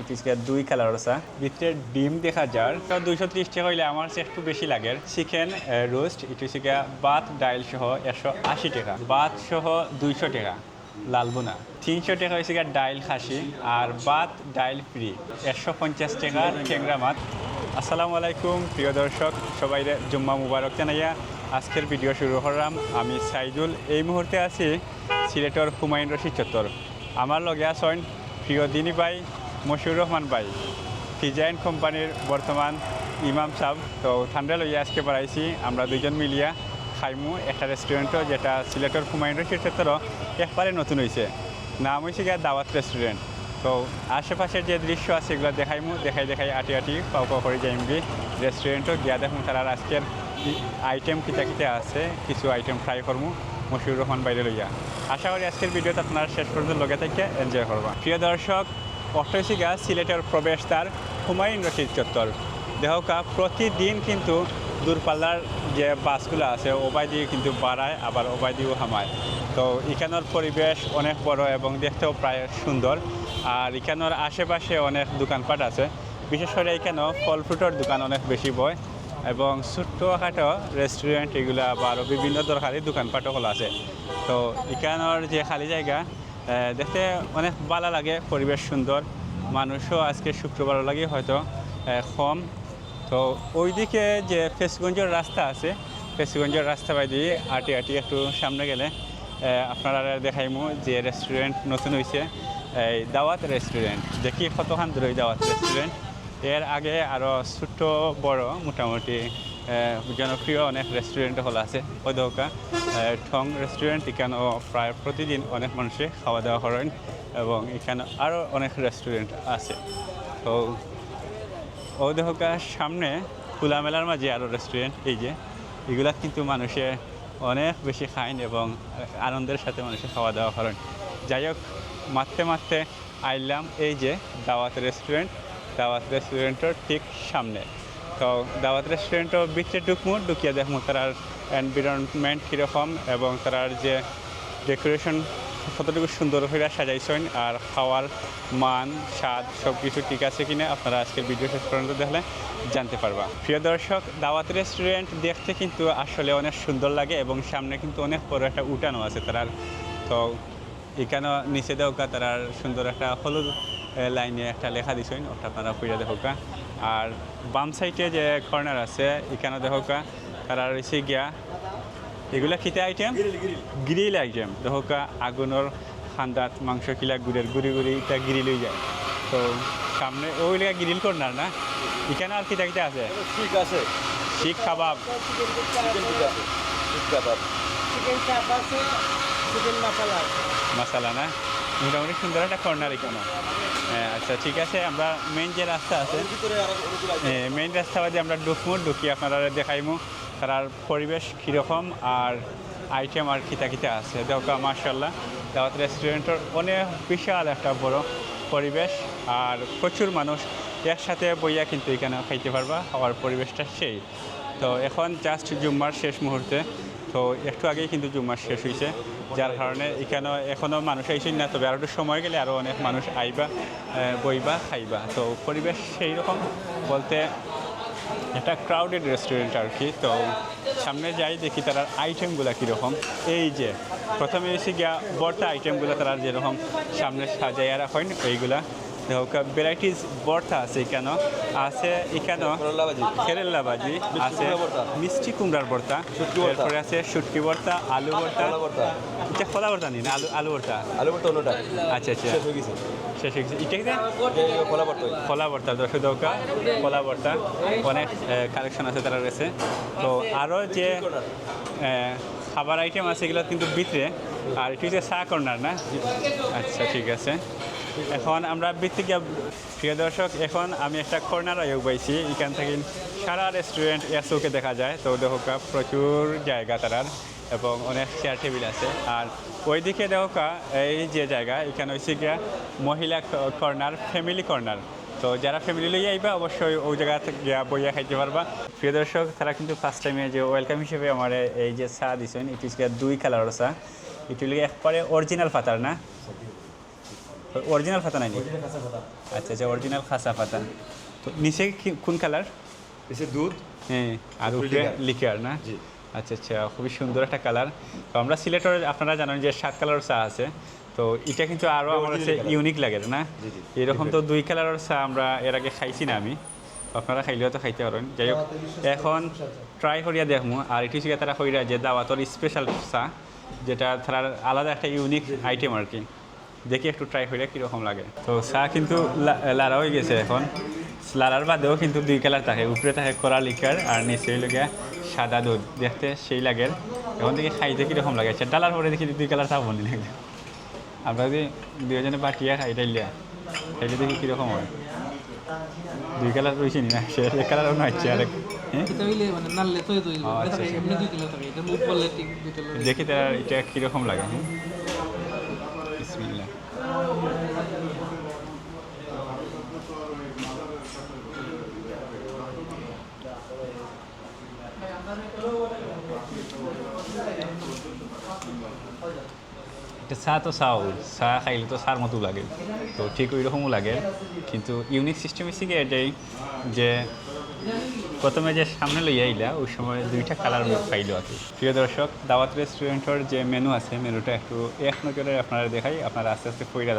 ইটিসকে 2 colour আছে ভিতরে ডিম দেখা যার তো 230 টাকা হইলে আমার কাছে একটু বেশি লাগে চিকেন রোস্ট ইটিসকে ভাত ডাল সহ 180 টাকা ভাত সহ 200 টাকা লালবোনা 300 টাকা হয়েছে ডাইল খাসি আর ভাত ডাইল ফ্রি 150 টাকা ট্যাংরা মাছ। আসসালামু আলাইকুম প্রিয় দর্শক সবাই জুম্মা মুবারক জানাইয়া আজকের ভিডিও শুরু করলাম। আমি সাইদুল এই মুহূর্তে আছি সিলেটর হুমায়ুন রশিদ চত্বর। আমার লগে আছেন প্রিয় দিনী ভাই মশিউর রহমান ভাই ফিজাইন কোম্পানির বর্তমান ইমাম সাহেব। তো ঠান্ডা লইয়া আজকে বাড়াইছি আমরা দুইজন মিলিয়া খাইমু একটা রেস্টুরেন্টও যেটা সিলেটর হুমায়ুন রশিদ চত্বর একবারে নতুন হয়েছে, নাম হয়েছে গিয়া দাওয়াত রেস্টুরেন্ট। তো আশেপাশের যে দৃশ্য আছে এগুলো দেখাইমু দেখাই আটি পাও করে যাইমগি রেস্টুরেন্টও গিয়া দেখুন তারা আজকের আইটেম কিতা আছে কিছু আইটেম ট্রাই করমু মশিউর রহমান বাইরে লইয়া। আশা করি আজকের ভিডিওটা আপনারা শেষ পর্যন্ত লগে থেকে এনজয় করবা। প্রিয় দর্শক অট্টসিগা সিলেটের প্রবেশদ্বার হুমায়ুন রশিদ চত্বর দেহকা প্রতিদিন কিন্তু দূরপাল্লার যে বাসগুলো আছে ওবাই দিয়ে কিন্তু বাড়ায় আবার ওবাই দিয়েও হামায়। তো এখানের পরিবেশ অনেক বড় এবং দেখতেও প্রায় সুন্দর। আর এখানের আশেপাশে অনেক দোকানপাট আছে, বিশেষ করে এখানে ফল ফ্রুটের দোকান অনেক বেশি বয় এবং ছোট্টখাটো রেস্টুরেন্ট এগুলা বা আরও বিভিন্ন দরকারি দোকানপাটও খোলা আছে। তো এখানের যে খালি জায়গা দেখতে অনেক ভালো লাগে, পরিবেশ সুন্দর, মানুষও আজকে শুক্রবার লাগে হয়তো কম। তো ওইদিকে যে ফেসগঞ্জের রাস্তা আছে ফেসগঞ্জের রাস্তা বাই দিয়ে আটি একটু সামনে গেলে আপনারা দেখাইমু যে রেস্টুরেন্ট নতুন হয়েছে এই দাওয়াত রেস্টুরেন্ট। দেখি কতখান দূর দাওয়াত রেস্টুরেন্ট, এর আগে আরও ছোট্ট বড় মোটামুটি জনপ্রিয় অনেক রেস্টুরেন্ট হলো আছে ওদৌকা ঠং রেস্টুরেন্ট। এখানেও প্রায় প্রতিদিন অনেক মানুষে খাওয়া দাওয়া করেন এবং এখানে আরও অনেক রেস্টুরেন্ট আছে। তো ওদৌকার সামনে খোলামেলার মাঝে আরও রেস্টুরেন্ট এই যে এগুলা কিন্তু মানুষে অনেক বেশি খাইন এবং আনন্দের সাথে মানুষে খাওয়া দাওয়া করেন। যাই হোক মারতে আইলাম এই যে দাওয়াত রেস্টুরেন্টের ঠিক সামনে। তো দাওয়াত রেস্টুরেন্টও ভিতরে ঢুকিয়ে দেখমু তার এনভায়রনমেন্ট কীরকম এবং তার যে ডেকোরেশন কতটুকু সুন্দর করে সাজাইছেন আর খাওয়ার মান স্বাদ সব কিছু ঠিক আছে কিনা আপনারা আজকের ভিডিও শেষ পর্যন্ত দেখলে জানতে পারবা। প্রিয় দর্শক দাওয়াত রেস্টুরেন্ট দেখতে কিন্তু আসলে অনেক সুন্দর লাগে এবং সামনে কিন্তু অনেক বড় একটা উঠানো আছে তার। তো এখানে নিচে দেওকা তার সুন্দর একটা হলুদ লাইনে একটা লেখা দিছেন ওটা আপনারা পড়ে দেখোকা। আর বাম সাইডে যে কর্নার আছে এখানে দেখোকা তারা রয়েছে গিয়া এগুলা খিতে আইটেম গ্রিল আইটেম দেখোকা আগুনের খান্দাত মাংস কিলা গুড়ি এটা গ্রিল হয়ে যায়। তো সামনে ওই লেখা গ্রিল কর্নার না, এখানে আর কিতা আছে শিখ কাবাব মশালা না, মোটামুটি সুন্দর একটা কর্নার এখানে। আচ্ছা ঠিক আছে, আমরা মেইন যে রাস্তা আছে মেইন রাস্তা বাদে আমরা ঢুকি আপনারা দেখাইমু তার পরিবেশ কীরকম আর আইটেম আর কিতা আছে। দেখো মার্শাল্লাহ দাওয়াত রেস্টুরেন্টের অনেক বিশাল একটা বড় পরিবেশ আর প্রচুর মানুষ একসাথে বইয়া কিন্তু এখানে খাইতে পারবা, খাওয়ার পরিবেশটা সেই। তো এখন জাস্ট জুম্মার শেষ মুহূর্তে, তো একটু আগেই কিন্তু জুম্মার শেষ হয়েছে যার কারণে এখানে এখনও মানুষ আইসেন না, তবে আরও একটু সময় গেলে আরও অনেক মানুষ আইবা বইবা খাইবা। তো পরিবেশ সেই রকম বলতে একটা ক্রাউডেড রেস্টুরেন্ট আর কি। তো সামনে যাই দেখি তার আইটেমগুলো কীরকম। এই যে প্রথমে এসে গিয়া বর্তা আইটেমগুলো তারা যেরকম সামনে সাজাইয়া রাখেন এইগুলা ভ্যারাইটিস ভর্তা আছে এখানে কেরেলা ভাজি আছে, মিষ্টি কুমড়ার ভর্তা, এরপরে আছে শুটকি ভর্তা, আলু ভর্তা, এটা খোলা ভর্তা নিন আলু ভর্তা আচ্ছা শেষ হয়ে গেছে এটা খোলা ভর্তা দর্শক দৌকা খোলা ভর্তা অনেক কালেকশন আছে তারা রয়েছে। তো আরও যে খাবার আইটেম আছে এগুলো কিন্তু ভিতরে, আর এটি হচ্ছে চা কর্নার না। আচ্ছা ঠিক আছে, এখন আমরা ভিত্তিক প্রিয় দর্শক এখন আমি একটা কর্নার আয়োগ পাইছি, এখান থেকে সারা রেস্টুরেন্ট এসওকে দেখা যায়। তো দেখা প্রচুর জায়গা তারার এবং অনেক চেয়ার টেবিল আছে। আর ওইদিকে দেখা এই যে জায়গা এখানে হচ্ছে গিয়া মহিলা কর্নার, ফ্যামিলি কর্নার। তো যারা ফ্যামিলি লইয়া আইবা অবশ্যই ওই জায়গা থেকে গিয়া বইয়া খাইতে পারবা। প্রিয় দর্শক তারা কিন্তু ফার্স্ট টাইমে যে ওয়েলকাম হিসেবে আমার এই যে চা দিচ্ছেন এটি 2 কালার চা, এটি একবারে অরিজিনাল পাতার না অরিজিনাল পাতা নাই? অরিজিনাল কাঁচা পাতা। আচ্ছা আচ্ছা, অরিজিনাল খাসা পাতা। তো নিচে কোন কালার? এসে দুধ, হ্যাঁ, আর উপরে উপরে লিকার। লিকার না? জি। আচ্ছা আচ্ছা, খুবই সুন্দর একটা কালার। তো আমরা সিলেটের আপনারা জানেন যে 7 কালারের চা আছে, তো এটা কিন্তু আরও আমার কাছে original colour। ইউনিক লাগে না? জি, জি। এরকম তো 2 কালারের চা আমরা এর আগে খাইছি না আমি, আপনারা খাইলেও তো খাইতে পারেন। যাই হোক, এখন ট্রাই করিয়া দেখবো। আর এটি হচ্ছে তারা কইরা যে দাওয়াতর স্পেশাল চা, যেটা তার আলাদা একটা ইউনিক আইটেম আর কি। দেখি একটু ট্রাই করিয়া কীরকম লাগে। তো চা কিন্তু লাড়া হয়ে গেছে এখন। লাড়ার বাদেও কিন্তু 2 কালার থাকে, উপরে থাকে কড়া লিকার আর নিচে হইলে সাদা দুধ। দেখতে সেই লাগে। এখন দেখি খাইতে কীরকম লাগে। আচ্ছা, ডালার পরে দেখি 2 কালার চা বনি লাগে। আমরা যদি 2জনে বাটিয়া খাই ডাইলিয়া, খাইলে দেখি কীরকম হয়। 2 কালার রয়েছে না, সে 1 কালারও না হচ্ছে আরেক। হ্যাঁ, এটা হইলে মানে নাললে তো হইলো ও, এটা আচ্ছা, থাকে আচ্ছা। এমনি 2 কিলো থাকে এটা মুখ বললে ঠিক 2 কিলো দেখি তার এটা কীরকম লাগে। হ্যাঁ, বিসমিল্লাহ। এটা চা তো চাও, চা খাইলে তো চার মতো লাগে, তো ঠিক ওই রকমও লাগে। কিন্তু ইউনিক সিস্টেম হচ্ছে কি এটাই যে প্রথমে যে সামনে লইয়া আইলা ওই সময় 2টা কালার পাইলো আর কি। প্রিয় দর্শক, দাওয়াত রেস্টুরেন্টের যে মেনু আছে, মেনুটা একটু এক নজরে আপনারা দেখাই। আপনারা আস্তে আস্তে কইরা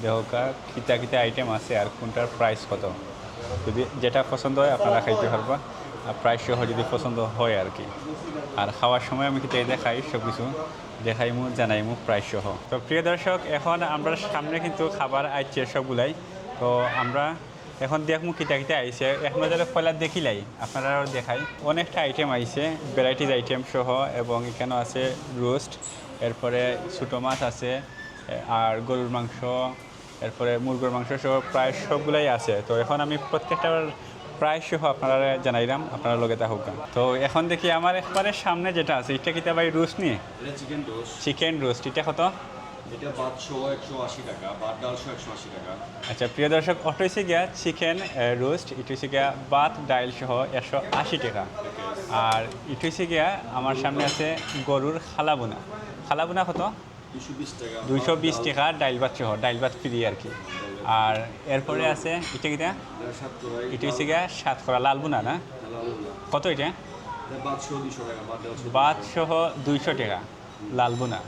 দেহকা কিতা কিতা আইটেম আছে আর কোনটার প্রাইস কত। যদি যেটা পছন্দ হয় আপনারা খাইতে পারবা, আর প্রাইস সহ যদি পছন্দ হয় আর কি। আর খাওয়ার সময় আমি কিন্তু দেখাই সব কিছু, দেখাইমু জানাইমু প্রাইস সহ। তো প্রিয় দর্শক, এখন আমরা সামনে কিন্তু খাবার আইছে সবগুলাই। তো আমরা এখন দেখমু কিতা কিতা আইছে, এক নজরে পয়লা দেখিলাই আপনারাও দেখাই। অনেকটা আইটেম আইছে, ভ্যারাইটিস আইটেম সহ, এবং এখানেও আছে রোস্ট, এরপরে ছোটো মাছ আছে, আর গরুর মাংস, এরপরে মুরগির মাংস সহ প্রায় সবগুলাই আছে। তো এখন আমি প্রত্যেকটার প্রাইস সহ আপনারা জানাইলাম, আপনারা লগে তা হোক। তো এখন দেখি আমার একবারে সামনে যেটা আছে, এটা কিতা ভাই রোস্ট নিয়ে? এটা চিকেন রোস্ট। চিকেন রোস্ট, এটা কত? এটা ভাত সহ 180 টাকা, ভাত ডাল সহ 180 টাকা। আচ্ছা প্রিয় দর্শক, অটো হচ্ছে গিয়া চিকেন রোস্ট, এটা হচ্ছে গিয়া ভাত ডাইল সহ 180 টাকা। আর এটা হচ্ছে গিয়া আমার সামনে আছে গরুর খালাবোনা। খালাবোনা কত? 220 টাকা। 220 টাকা, ডাইল ভাত সহ, ডাইল ভাত ফ্রি আর কি। আর এরপরে আছে এটা কিটা? এটা হচ্ছে গিয়া 7 করা লাল বোনা না? কত এটা? ভাত সহ 200 টাকা, ভাত ডাল সহ। ভাত সহ 200 টাকা লাল বোনা।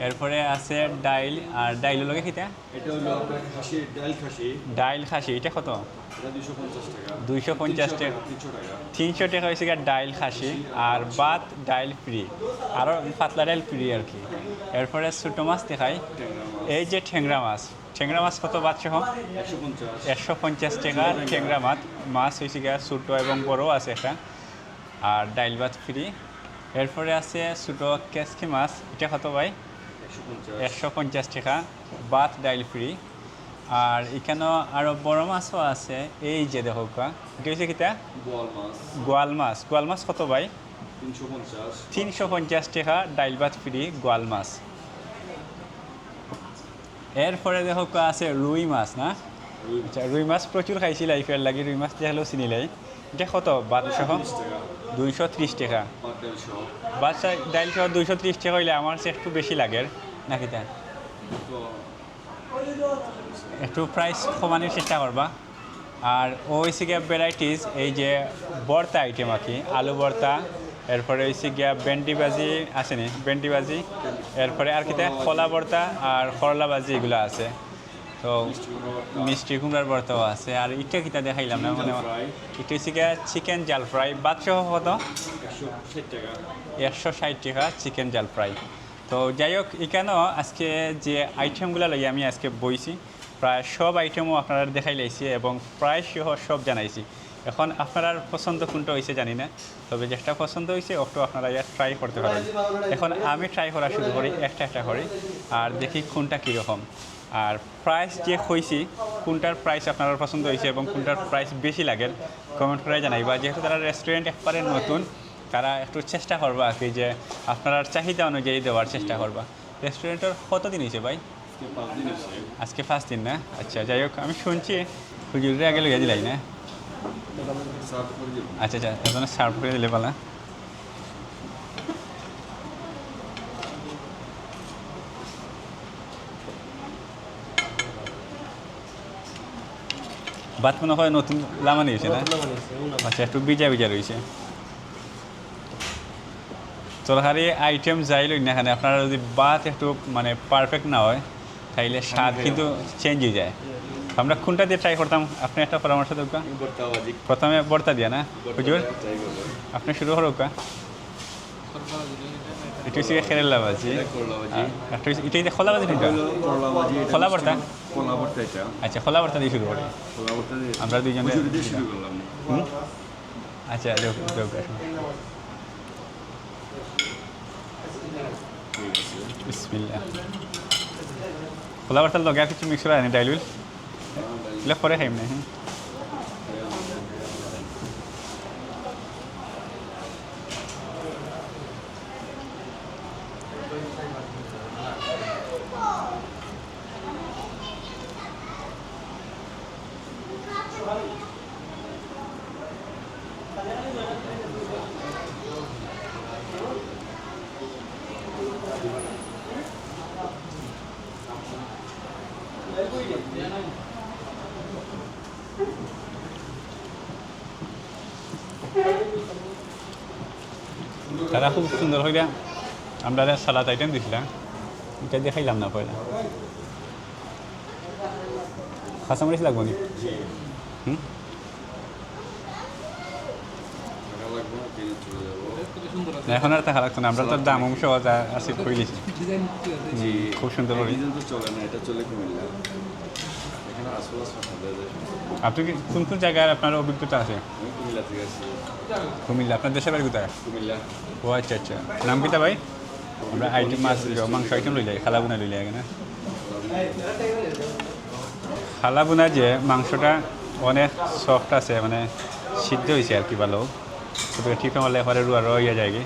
এরপরে আছে ডাইল, আর ডাইলের লগে কিটা? এটা হলো আপনার খাসি, ডাল খাসি। ডাইল খাসি, এটা কত? এটা 250 টাকা। 250 টাকা। 300 টাকা। 300 টাকা হয়েছে গিয়ে ডাইল খাসি, আর ভাত ডাইল ফ্রি, আরও পাতলা ডাইল ফ্রি আর কি। এরপরে ছোটো মাছ দেখাই, এই যে ঠ্যাংরা মাছ। ঠ্যাংরা মাছ কত ভাত সহ? 150। 150 টাকা ঠ্যাংরা মাছ হয়েছে গিয়ে ছোটো এবং বড়ো আছে একটা, আর ডাইল ভাত ফ্রি। এরপরে আছে ছোটো কেসকি মাছ, এটা কত ভাই? 150 টাকা, ভাত ডাইল ফ্রি। আর এখানেও আরও বড় মাছও আছে, এই যে দেখো এটা হচ্ছে কিতা? বোয়াল মাছ। গোয়াল মাছ। গোয়াল মাছ কত ভাই? 350। 350 টাকা ডাইল ভাত ফ্রি গোয়াল মাছ। এরপরে দেখো আছে রুই মাছ না? আচ্ছা, রুই মাছ প্রচুর খাইছি লাইফের লাগি, রুই মাছ দেখালেও চিনিলাই। এটা কত ভাত সহ? 230 টাকা। ভাত ডাল সহ। ভাত ডাইল সহ 230 টাকা হইলে আমার কাছে একটু বেশি লাগে নাকি? তা তো একটু প্রাইস কমানোর চেষ্টা করবা। আর হয়েছে গিয়া ভ্যারাইটিস, এই যে ভর্তা আইটেম আর কি, আলু ভর্তা, এরপরে হয়েছে গিয়া ভেন্ডি ভাজি আছে নি? ভেন্ডি ভাজি, এরপরে আর কিতা কলা ভর্তা আর করলা ভাজি এগুলো আছে। তো মিষ্টি কুমড়ার ভর্তাও আছে। আর ইটা কিতা দেখাইলাম না মানে, এটা হচ্ছে গিয়া চিকেন জাল ফ্রাই, ভাত সহ কত? 160 টাকা। 160 টাকা চিকেন জাল ফ্রাই। তো যাই হোক, এখানেও আজকে যে আইটেমগুলো লাগে আমি আজকে বইছি, প্রায় সব আইটেমও আপনারা দেখাই লাইছি এবং প্রায় সহ সব জানাইছি। এখন আপনার পছন্দ কোনটা হয়েছে জানি না, তবে যেটা পছন্দ হয়েছে একটু আপনারা ট্রাই করতে পারেন। এখন আমি ট্রাই করা শুরু করি, একটা করি, আর দেখি কোনটা কীরকম। আর প্রাইস যে হয়েছি, কোনটার প্রাইস আপনার পছন্দ হয়েছে এবং কোনটার প্রাইস বেশি লাগে কমেন্ট করে জানাইবা। যেহেতু তারা রেস্টুরেন্ট একবারে নতুন, তারা একটু চেষ্টা করবা আর কি, যে আপনার চাহিদা অনুযায়ী দেওয়ার চেষ্টা করবা। রেস্টুরেন্টের কতদিন হয়েছে ভাই? আজকে 5 দিন না? আচ্ছা, যাই হোক, আমি শুনছি হুজুরে আগে লইয়া দিলাই না? আচ্ছা আচ্ছা, এখন সার্ভ করে দিলে পালা। ভাত মনে হয় নতুন লামানি হয়েছে না আচ্ছা একটু বিজা বিজা রয়েছে তরকারি আইটেম যাই লই না এখানে আপনারা যদি ভাত একটু মানে পারফেক্ট না হয় তাইলে স্বাদ কিন্তু চেঞ্জ হয়ে যায় আমরা কোনটা দিয়ে ট্রাই করতাম আপনি একটা পরামর্শ দেবো ভর্তা ভাজি প্রথমে বর্তা দিয়া না হুজুর ট্রাই করবো আপনি শুরু করো কা এটা হচ্ছে কেরালা ভাজি করলা ভাজি একটা এটা খোলা ভাজি নিতে করলা ভাজি খোলা ভর্তা কলা ভর্তা এটা আচ্ছা খোলা ভর্তা দিয়ে শুরু করি কলা ভর্তা দিয়ে আমরা দুইজনে হুজুর দিয়ে শুরু করলাম হুম? আচ্ছা দেখ দেখ ঠিক আছে বিসমিল্লাহ খোলা ভর্তার লগে আর কিছু মিক্স করা নেই ডাইলুল এগুলো পরে খাইম না হ্যাঁ তারা খুব সুন্দর হইয়া আমরা সালাদ আইটেম দিছিলাম এটা দিয়ে খাইলাম না পয়লা কাঁচামরিচ লাগবো নি হুম টাকা লাগবে না কিনে চলে যাবো কত সুন্দর আছে এখন আর টাকা লাগতো না আমরা তো দাম অংশ আছে করে দিয়েছি ডিজাইন কি আছে জি খুব সুন্দর করে ডিজাইন তো চলে না এটা চলে কুমিল্লা এখানে আশপাশ ফাঁকা যায় আপনি কি কোন কোন জায়গায় আপনার অভিজ্ঞতা আছে আমি কুমিল্লা থেকে আসছি কুমিল্লা আপনার দেশের বাড়ি কোথায় কুমিল্লা ও আচ্ছা আচ্ছা নাম কিতা ভাই আমরা আইটেম মাছ মাংস আইটেম লই যাই খালা বুনা লই যাই না খালা বুনা যে মাংসটা অনেক সফট আছে মানে সিদ্ধ হয়েছে আর কি ভালো তবে ঠিক আমার লেখারে রুয়া রইয়া যায় কি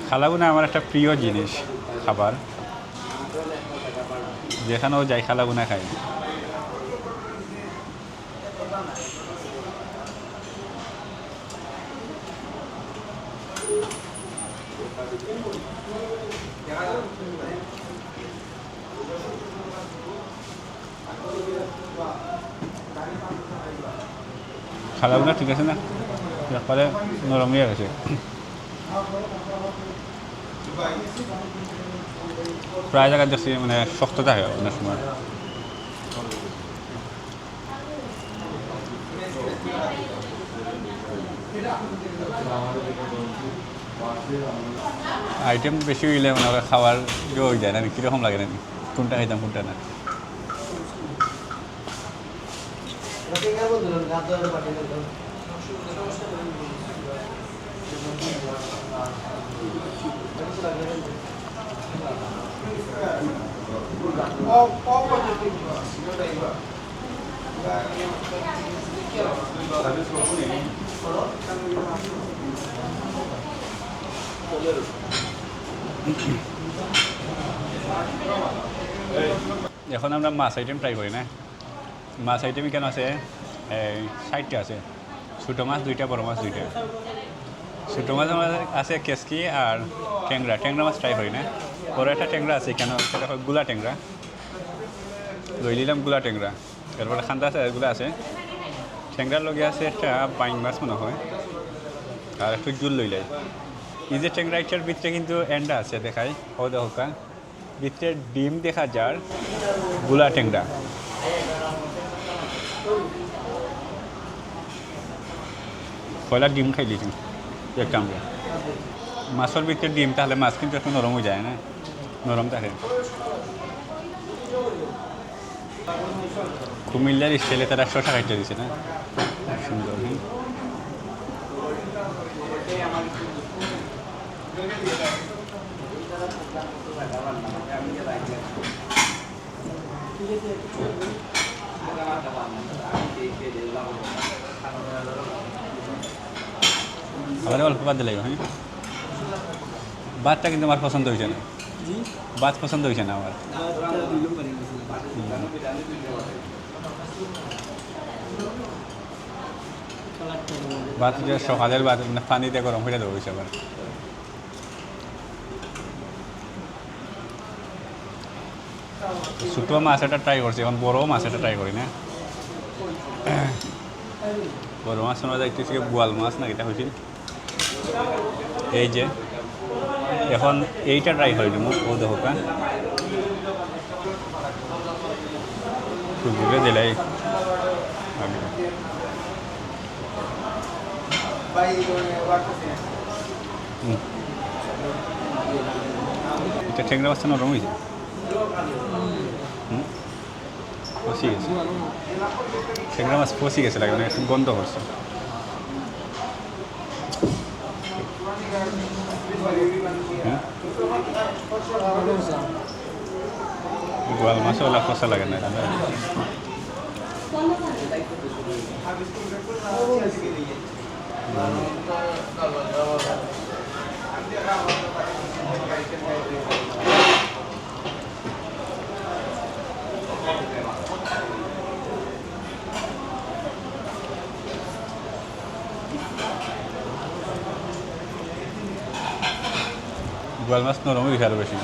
খালা বুনা আমার একটা প্রিয় জিনিস খাবার যেখানেও যাই খালা বুনা খাই খালাগুনা ঠিক আছে না একবারে নরম হয়ে গেছে প্রায় জায়গায় দেখছি মানে শক্ত থাকে অনেক সময় আইটেম বেশি হইলে মানে ওরা খাওয়ার ইয়ে হয়ে যায় না কীরকম লাগে না কোনটা খাইতাম কোনটা না এখন আমরা মাছ আইটেম ট্রাই করি না মাছ আইটেমই কেন আছে 60টা আছে ছোটো মাছ 2টা বড় মাছ 2টা ছোটো মাছ আমার আছে কেসকি আর ট্যাংরা ট্যাংরা মাছ ট্রাই করি না বড় একটা ট্যাংরা আছে কেন সেটা হয় গুলা ট্যাংরা লই নিলাম গুলা ট্যাংরা এরপরে খান্দা আছে এগুলো আছে ট্যাংরার লগে আছে একটা বাইং মাছ মনে হয় আর একটু জুল লইলাই এই যে ট্যাংরাইটার ভিতরে কিন্তু এন্ডা আছে দেখাই ও দেখা ভিতরে ডিম দেখা যার গুলা ট্যাংরা পয়লা ডিম খাই দিয়েছি একটা আমরা মাছের ভিতরে ডিম তাহলে মাছ কিন্তু একটু নরম হয়ে যায় না নরম থাকে কুমিল্লার স্টাইলে তারা শশা খাইতে দিছে না সুন্দর আবার অল্প বাদ দিলে হ্যাঁ ভাতটা কিন্তু আমার পছন্দ হয়েছে না ভাত পছন্দ হয়েছে না আমার ভাত যে সকালের ভাত মানে পানিতে গরম হয়ে দেবো হয়েছে আবার ছোটো মাছ এটা ট্রাই করছি, এখন বড় মাছ এটা ট্রাই করি না। বড় মাছ শোনা যাইতেছে বোয়াল মাছ না, এটা হয়েছিল এই যে। এখন এইটা ট্রাই করে দিব, ও দেখো ঘুরে দিলাই। এটা ঠেংরা মাছটা নরম হয়েছে, ফসি গেছে। ঠেংরা মাছ ফসি গেছে, লাগে মানে একটু গন্ধ করছে। গোয়াল মাছও ওলা ফসা লাগে না। গোয়াল মাছ নরম হয়েছে আরো বেশি।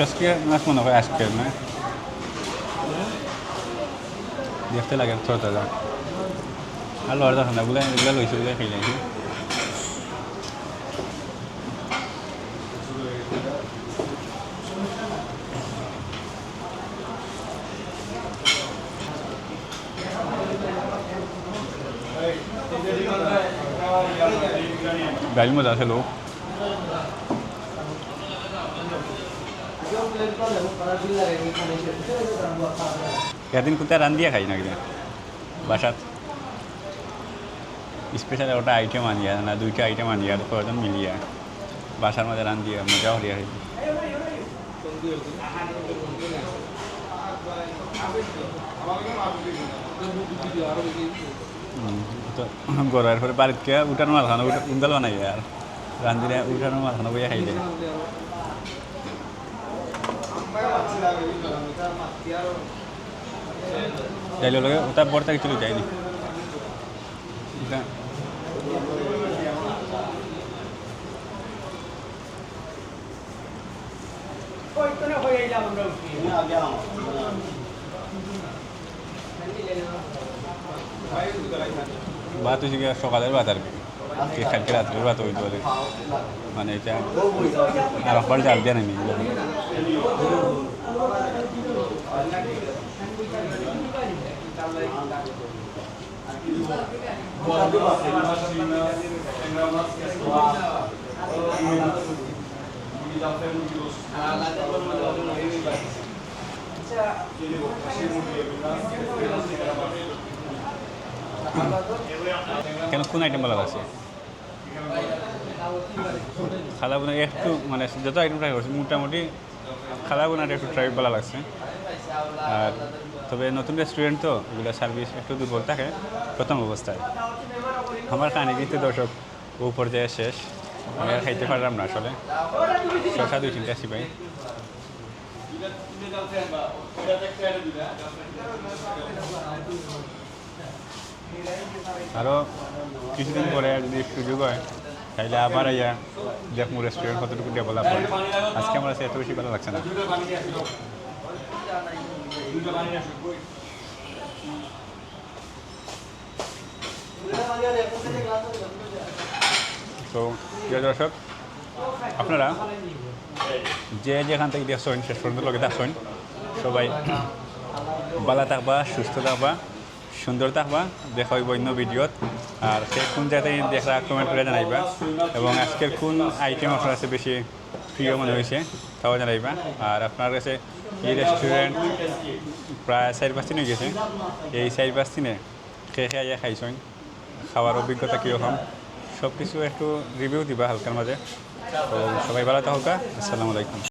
আজকে মাছ মনে হয় আজকে না, দেখতে লাগে ছোট তাজা। আর লড় দেখো না, এগুলো এগুলো লইছে বলে খাইলে ডাইল মজা আছে লোক। একদিন কোথায় রান্ধিয়া খাই না কিনা বাসাত, স্পেশাল ওটা আইটেম আনিয়া না, দুইটা আইটেম আনিয়া কজন মিলিয়া বাসার মধ্যে রান্ধিয়া মজা হরিয়া খাই। তো গড়ার পরে বাড়িতে উঠানো মাল খানো উন্দাল বানাই আর রান্ধিলে উঠানো মাল খানো বইয়া খাইলে। যাইলে লগে ওটা বড়টা কিছু যায়নি। ভাত হয়েছে গিয়ে সকালের ভাত আর কি, কালকে রাত্রের ভাত হইতে পারে মানে এটা আর একবার জাল দিয়ে নামি। কেন কোন আইটেম ভালো লাগছে? খালা বোনা একটু মানে যত আইটেম ট্রাই করছি মোটামুটি খালা বোনাটা একটু ট্রাই ভালো লাগছে। আর তবে নতুন রেস্টুরেন্ট তো এগুলো সার্ভিস একটু দুর্বল থাকে প্রথম অবস্থায়। আমার কানে কিন্তু দর্শক ও পর্যায়ে শেষ, আমি আর খাইতে পারলাম না আসলে। শশা 2-3টা আসি ভাই। আরও কিছুদিন পরে যদি সুযোগ হয় তাহলে আবার আইয়া দেখবো রেস্টুরেন্ট কতটুকু ডেভেলপ হয়। আজকে আমার কাছে এত বেশি ভালো লাগছে না। তো প্রিয় দর্শক, আপনারা যে যেখান থেকে দেখছেন শেষ পর্যন্ত লোকে দেখছেন, সবাই ভালো থাকবা, সুস্থ থাকবা, সুন্দর থাকবা। দেখা হইব অন্য ভিডিওত। আর সে কোন জায়গায় দেখা কমেন্ট করে জানাইবা, এবং আজকের কোন আইটেম আপনার কাছে বেশি প্রিয় মনে হয়েছে তাও জানাইবা। আর আপনার কাছে এই রেস্টুরেন্ট প্রায় 4-5 দিন হয়ে গেছে, এই 4-5 দিনে খেয়ে খেয়ে খাইছেন, খাওয়ার অভিজ্ঞতা কীরকম সব কিছু একটু রিভিউ দিবা হালকার মাঝে। তো সবাই ভালো থাকুক, আসসালামু আলাইকুম।